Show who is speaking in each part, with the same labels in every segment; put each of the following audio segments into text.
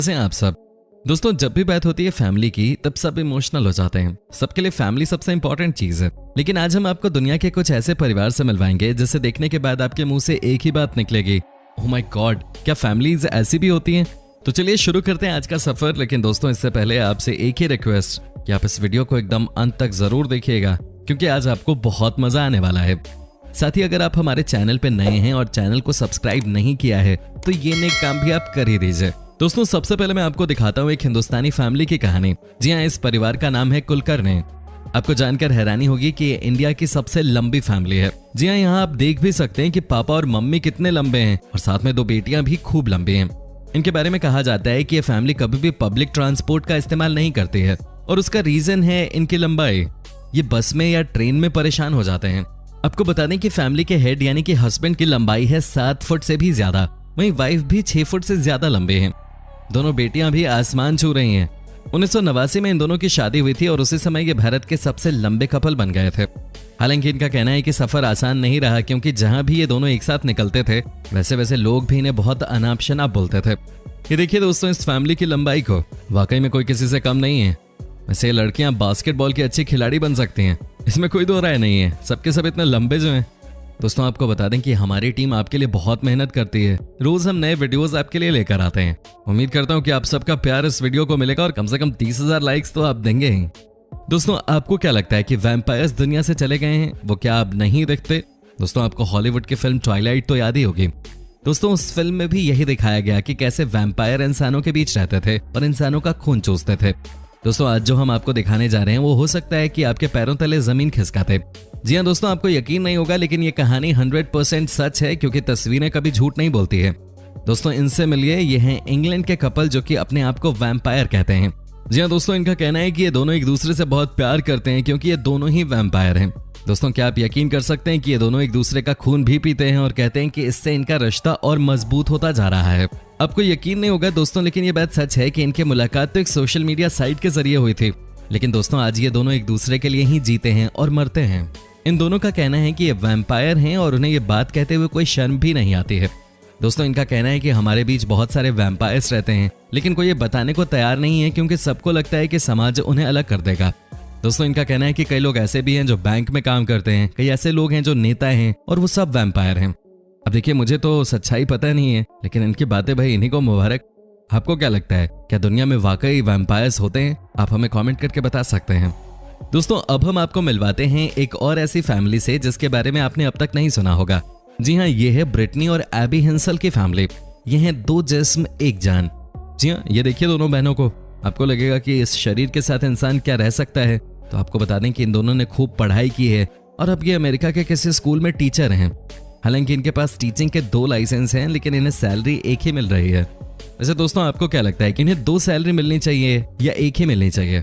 Speaker 1: कैसे हैं आप सब। दोस्तों, जब भी बात होती है फैमिली की तब सब इमोशनल हो जाते हैं। सबके लिए फैमिली सबसे इंपॉर्टेंट चीज है। लेकिन आज हम आपको दुनिया के कुछ ऐसे परिवार से मिलवाएंगे जिसे देखने के बाद आपके मुंह से एक ही बात निकलेगी, ओह माय गॉड, क्या फैमिलीज ऐसी भी होती हैं। तो चलिए शुरू करते हैं आज का सफर। लेकिन दोस्तों, इससे पहले आपसे एक ही रिक्वेस्ट कि आप इस वीडियो को एकदम अंत तक जरूर देखिएगा, क्योंकि आज आपको बहुत मजा आने वाला है। साथ ही अगर आप हमारे चैनल पे नए हैं और चैनल को सब्सक्राइब नहीं किया है तो ये नेक काम भी आप कर ही दीजिए। दोस्तों, सबसे पहले मैं आपको दिखाता हूँ एक हिंदुस्तानी फैमिली की कहानी। जी हाँ, इस परिवार का नाम है कुलकर्णी। आपको जानकर हैरानी होगी कि ये इंडिया की सबसे लंबी फैमिली है। जी हाँ, यहाँ आप देख भी सकते हैं कि पापा और मम्मी कितने लंबे हैं और साथ में 2 बेटियां भी खूब लंबी हैं। इनके बारे में कहा जाता है कि ये फैमिली कभी भी पब्लिक ट्रांसपोर्ट का इस्तेमाल नहीं करती है और उसका रीजन है इनकी लंबाई। ये बस में या ट्रेन में परेशान हो जाते हैं। आपको बता दें कि फैमिली के हेड यानी कि हस्बैंड की लंबाई है 7 फुट से भी ज्यादा, वहीं वाइफ भी 6 फुट से ज्यादा लंबे हैं। दोनों बेटियां भी आसमान छू रही हैं। 1989 में इन दोनों की शादी हुई थी और उसी समय ये भारत के सबसे लंबे कपल बन गए थे। हालांकि इनका कहना है कि सफर आसान नहीं रहा, क्योंकि जहां भी ये दोनों एक साथ निकलते थे वैसे वैसे लोग भी इन्हें बहुत अनाप शनाप बोलते थे। ये देखिए दोस्तों, इस फैमिली की लंबाई को, वाकई में कोई किसी से कम नहीं है। वैसे ये लड़कियां बास्केटबॉल की अच्छी खिलाड़ी बन सकती हैं, इसमें कोई दो राय नहीं है। सबके सब इतने लंबे जो हैं। दोस्तों, आपको बता दें कि हमारी टीम आपके लिए बहुत मेहनत करती है। रोज हम नए वीडियोस आपके लिए लेकर आते हैं। उम्मीद करता हूं कि आप सबका प्यार इस वीडियो को मिलेगा और कम से कम 30,000 लाइक्स तो आप देंगे ही। दोस्तों, आपको क्या लगता है कि वैम्पायर्स दुनिया से चले गए हैं? वो क्या अब नहीं दिखते? दोस्तों, आपको हॉलीवुड की फिल्म ट्वाइलाइट तो याद ही होगी। दोस्तों, उस फिल्म में भी यही दिखाया गया कि कैसे वैम्पायर इंसानों के बीच रहते थे और इंसानों का खून चूसते थे। दोस्तों, आज जो हम आपको दिखाने जा रहे हैं वो हो सकता है कि आपके पैरों तले जमीन खिसकाते। जी हाँ दोस्तों, आपको यकीन नहीं होगा, लेकिन ये कहानी 100% सच है, क्योंकि तस्वीरें कभी झूठ नहीं बोलती है। दोस्तों, इनसे मिलिए, ये हैं इंग्लैंड के कपल जो कि अपने आप को वैम्पायर कहते हैं। जी हाँ दोस्तों, इनका कहना है कि ये दोनों एक दूसरे से बहुत प्यार करते हैं, क्योंकि ये दोनों ही वैम्पायर हैं। दोस्तों, क्या आप यकीन कर सकते हैं कि ये दोनों एक दूसरे का खून भी पीते हैं और कहते हैं कि इससे इनका रिश्ता और मजबूत होता जा रहा है। आपको यकीन नहीं होगा दोस्तों, लेकिन ये बात सच है कि इनकी मुलाकात तो एक सोशल मीडिया साइट के जरिए हुई थी। लेकिन दोस्तों, आज ये दोनों एक दूसरे के लिए ही जीते हैं और मरते हैं। इन दोनों का कहना है कि ये वैम्पायर हैं और उन्हें ये बात कहते हुए कोई शर्म भी नहीं आती है। दोस्तों, इनका कहना है कि हमारे बीच बहुत सारे वैम्पायर्स रहते हैं, लेकिन कोई ये बताने को तैयार नहीं है, क्योंकि सबको लगता है कि समाज उन्हें अलग कर देगा। दोस्तों, इनका कहना है कि कई लोग ऐसे भी हैं जो बैंक में काम करते हैं, कई ऐसे लोग हैं जो नेता हैं और वो सब वैम्पायर हैं। अब देखिए, मुझे तो सच्चाई पता नहीं है, लेकिन इनकी बातें भाई इन्हीं को मुबारक। आपको क्या लगता है, क्या दुनिया में वाकई वैम्पायर्स होते हैं? आप हमें कमेंट करके बता सकते हैं। दोस्तों, अब हम आपको मिलवाते हैं एक और ऐसी फैमिली से जिसके बारे में आपने अब तक नहीं सुना होगा। जी हाँ, ये है ब्रिटनी और एबी हिंसल की फैमिली। ये हैं 2 जिस्म एक जान। जी हाँ, ये देखिए दोनों बहनों को। आपको लगेगा कि इस शरीर के साथ इंसान क्या रह सकता है, तो आपको बता दें कि इन दोनों ने खूब पढ़ाई की है और अब ये अमेरिका के किसी स्कूल में टीचर हैं। हालांकि इनके पास टीचिंग के 2 लाइसेंस हैं, लेकिन इन्हें सैलरी एक ही मिल रही है। वैसे दोस्तों, आपको क्या लगता है कि इन्हें 2 सैलरी मिलनी चाहिए या एक ही मिलनी चाहिए?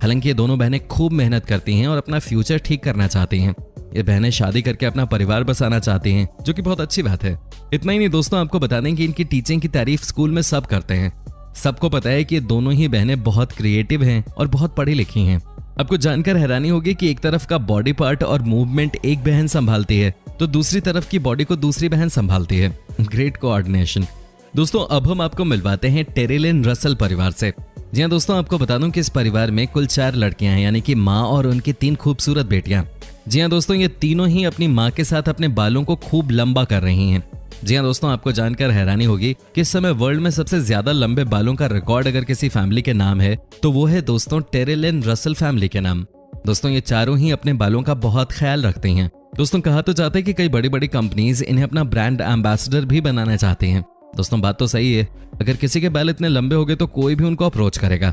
Speaker 1: हालांकि ये दोनों बहनें खूब मेहनत करती हैं और अपना फ्यूचर ठीक करना चाहती हैं। ये बहनें शादी करके अपना परिवार बसाना चाहती हैं, जो कि बहुत अच्छी बात है। इतना ही नहीं दोस्तों, आपको बता दें कि इनकी टीचिंग की तारीफ स्कूल में सब करते हैं। सबको पता है कि ये दोनों ही बहनें बहुत क्रिएटिव हैं और बहुत पढ़ी लिखी हैं। आपको जानकर हैरानी होगी कि एक तरफ का बॉडी पार्ट और मूवमेंट एक बहन संभालती है, तो दूसरी तरफ की बॉडी को दूसरी बहन संभालती है। Great coordination. दोस्तों, अब हम आपको मिलवाते हैं टेरिलिन रसल परिवार से। जी हाँ दोस्तों, आपको बता दूं कि इस परिवार में कुल 4 लड़कियां हैं, यानी कि माँ और उनकी 3 खूबसूरत बेटियां। जी हाँ दोस्तों, ये तीनों ही अपनी माँ के साथ अपने बालों को खूब लंबा कर रही हैं। जी हाँ दोस्तों, आपको जानकर हैरानी होगी कि इस समय वर्ल्ड में सबसे ज्यादा लंबे बालों का रिकॉर्ड अगर किसी फैमिली के नाम है तो वो है दोस्तों टेरिलिन रसल फैमिली के नाम। दोस्तों, ये चारों ही अपने बालों का बहुत ख्याल रखती हैं। दोस्तों, कहा तो जाता है कि कई बड़ी बड़ी कंपनीज इन्हें अपना ब्रांड एम्बेसडर भी बनाना चाहती हैं। दोस्तों, बात तो सही है, अगर किसी के बाल इतने लंबे हो गए तो कोई भी उनको अप्रोच करेगा।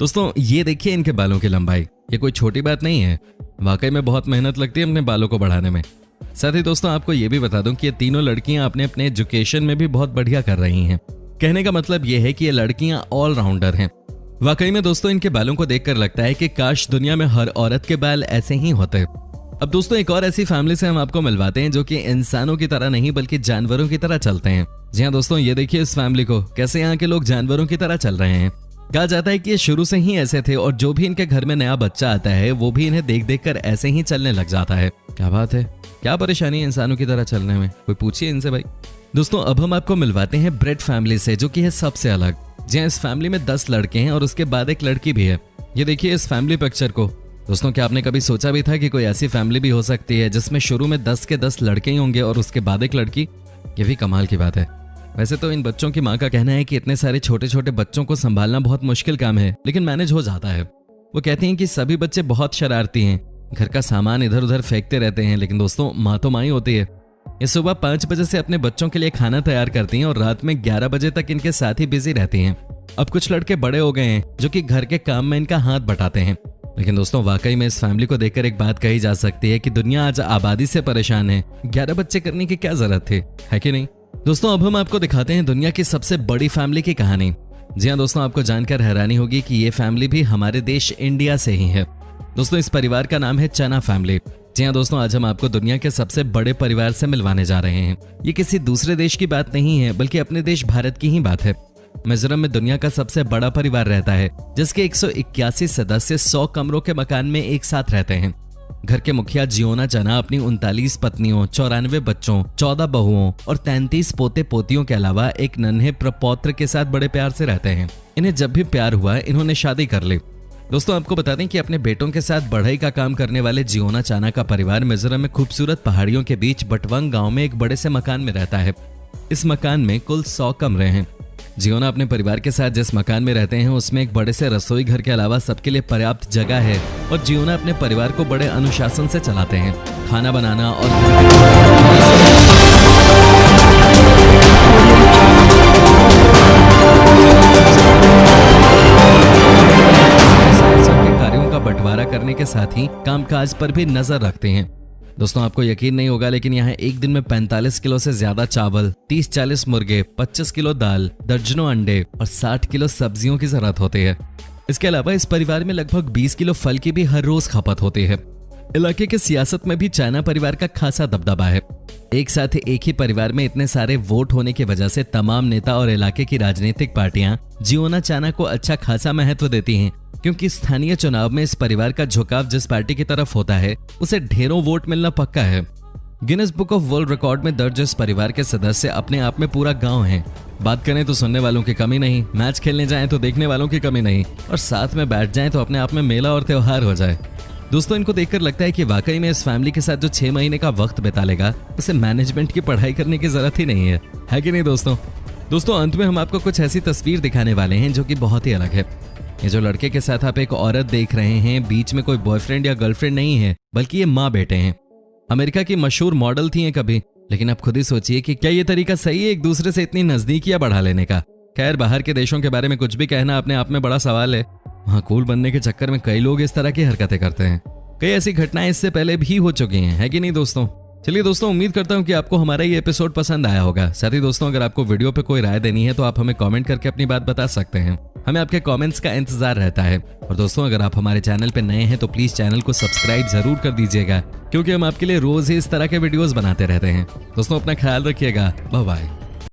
Speaker 1: दोस्तों, ये देखिए इनके बालों की लंबाई, ये कोई छोटी बात नहीं है। वाकई में बहुत मेहनत लगती है अपने बालों को बढ़ाने में। साथ ही दोस्तों, आपको ये भी बता दूं कि ये तीनों लड़कियां अपने अपने एजुकेशन में भी बहुत बढ़िया कर रही हैं। कहने का मतलब ये है कि ये लड़कियां ऑलराउंडर हैं। वाकई में दोस्तों, इनके बालों को देखकर लगता है कि काश दुनिया में हर औरत के बाल ऐसे ही होते। अब दोस्तों, एक और ऐसी फैमिली से हम आपको मिलवाते हैं जो कि इंसानों की तरह नहीं बल्कि जानवरों की तरह चलते हैं। जी हाँ दोस्तों, ये देखिए इस फैमिली को, कैसे यहाँ के लोग जानवरों की तरह चल रहे हैं। कहा जाता है कि ये शुरू से ही ऐसे थे और जो भी इनके घर में नया बच्चा आता है वो भी इन्हें देख देख कर ऐसे ही चलने लग जाता है। क्या बात है, क्या परेशानी है इंसानों की तरह चलने में, कोई पूछिए इनसे भाई। दोस्तों, अब हम आपको मिलवाते हैं ब्रेड फैमिली से, जो कि है सबसे अलग। जी हाँ, इस फैमिली में 10 लड़के हैं और उसके बाद एक लड़की भी है। ये देखिए इस फैमिली पिक्चर को। दोस्तों, क्या आपने कभी सोचा भी था कि कोई ऐसी फैमिली भी हो सकती है जिसमें शुरू में 10 के 10 लड़के ही होंगे और उसके बाद एक लड़की? ये भी कमाल की बात है। वैसे तो इन बच्चों की माँ का कहना है कि इतने सारे छोटे छोटे बच्चों को संभालना बहुत मुश्किल काम है, लेकिन मैनेज हो जाता है। वो कहती हैं कि सभी बच्चे बहुत शरारती हैं, घर का सामान इधर उधर फेंकते रहते हैं, लेकिन दोस्तों माँ तो माँ ही होती है। ये सुबह 5 बजे से अपने बच्चों के लिए खाना तैयार करती हैं और रात में 11 बजे तक इनके साथ ही बिजी रहती हैं। अब कुछ लड़के बड़े हो गए हैं जो कि घर के काम में इनका हाथ बटाते हैं। लेकिन दोस्तों, वाकई में इस फैमिली को देखकर एक बात कही जा सकती है कि दुनिया आज आबादी से परेशान है। 11 बच्चे करने की क्या जरूरत थी, है कि नहीं? दोस्तों, अब हम आपको दिखाते हैं दुनिया की सबसे बड़ी फैमिली की कहानी। जी हाँ दोस्तों, आपको जानकर हैरानी होगी कि ये फैमिली भी हमारे देश इंडिया से ही है। दोस्तों, इस परिवार का नाम है चना फैमिली। जी हाँ दोस्तों, आज हम आपको दुनिया के सबसे बड़े परिवार से मिलवाने जा रहे हैं। ये किसी दूसरे देश की बात नहीं है, बल्कि अपने देश भारत की ही बात है। मिजोरम में दुनिया का सबसे बड़ा परिवार रहता है, जिसके 181 सदस्य 100 कमरों के मकान में एक साथ रहते हैं। घर के मुखिया जियोना चना अपनी 39 पत्नियों, 94 बच्चों, 14 बहुओं और 33 पोते पोतियों के अलावा एक नन्हे प्रपौत्र के साथ बड़े प्यार से रहते हैं। इन्हें जब भी प्यार हुआ इन्होंने शादी कर ली। दोस्तों, आपको बता दें कि अपने बेटों के साथ बढ़ई का काम करने वाले जियोना चाना का परिवार मिजोरम में खूबसूरत पहाड़ियों के बीच बटवंग गांव में एक बड़े से मकान में रहता है। इस मकान में कुल 100 कमरे हैं। जियोना अपने परिवार के साथ जिस मकान में रहते हैं उसमें एक बड़े से रसोई घर के अलावा सबके लिए पर्याप्त जगह है और जियोना अपने परिवार को बड़े अनुशासन से चलाते हैं। खाना बनाना और कार्यों का बंटवारा करने के साथ ही कामकाज पर भी नजर रखते हैं। दोस्तों, आपको यकीन नहीं होगा, लेकिन यहाँ एक दिन में 45 किलो से ज्यादा चावल, 30-40 मुर्गे, 25 किलो दाल, दर्जनों अंडे और 60 किलो सब्जियों की जरूरत होती है। इसके अलावा इस परिवार में लगभग 20 किलो फल की भी हर रोज खपत होती है। इलाके के सियासत में भी चाना परिवार का खासा दबदबा है। एक साथ एक ही परिवार में इतने सारे वोट होने की वजह से तमाम नेता और इलाके की राजनीतिक पार्टियां जियोना चाना को अच्छा खासा महत्व देती हैं, क्योंकि स्थानीय चुनाव में इस परिवार का झुकाव जिस पार्टी की तरफ होता है उसे ढेरों वोट मिलना पक्का है। Guinness book of world record में दर्ज इस परिवार के सदस्य अपने आप में पूरा गांव है। बात करें तो सुनने वालों की कमी नहीं, मैच खेलने जाएं तो देखने वालों की कमी नहीं, और साथ में बैठ जाएं तो अपने आप में मेला और त्योहार हो जाए। दोस्तों, इनको देखकर लगता है कि वाकई में इस फैमिली के साथ जो 6 महीने का वक्त बिता लेगा उसे मैनेजमेंट की पढ़ाई करने की जरूरत ही नहीं है कि नहीं दोस्तों? अंत में हम आपको कुछ ऐसी तस्वीर दिखाने वाले हैं जो कि बहुत ही अलग है। ये जो लड़के के साथ आप एक औरत देख रहे हैं, बीच में कोई बॉयफ्रेंड या गर्लफ्रेंड नहीं है, बल्कि ये माँ बेटे हैं। अमेरिका की मशहूर मॉडल थी कभी, लेकिन अब खुद ही सोचिए कि क्या ये तरीका सही है एक दूसरे से इतनी नजदीकियां बढ़ा लेने का? खैर, बाहर के देशों के बारे में कुछ भी कहना अपने आप में बड़ा सवाल है। वहाँ कूल बनने के चक्कर में कई लोग इस तरह की हरकतें करते हैं। कई ऐसी घटनाएं इससे पहले भी हो चुकी हैं, है कि नहीं दोस्तों? चलिए दोस्तों, उम्मीद करता हूं कि आपको हमारा ये एपिसोड पसंद आया होगा। साथ ही दोस्तों, अगर आपको वीडियो पे कोई राय देनी है तो आप हमें कमेंट करके अपनी बात बता सकते हैं। हमें आपके कमेंट्स का इंतजार रहता है। और दोस्तों, अगर आप हमारे चैनल पे नए हैं तो प्लीज चैनल को सब्सक्राइब जरूर कर दीजिएगा, क्योंकि हम आपके लिए रोज ही इस तरह के वीडियोस बनाते रहते हैं। दोस्तों, अपना ख्याल रखिएगा। Bye bye.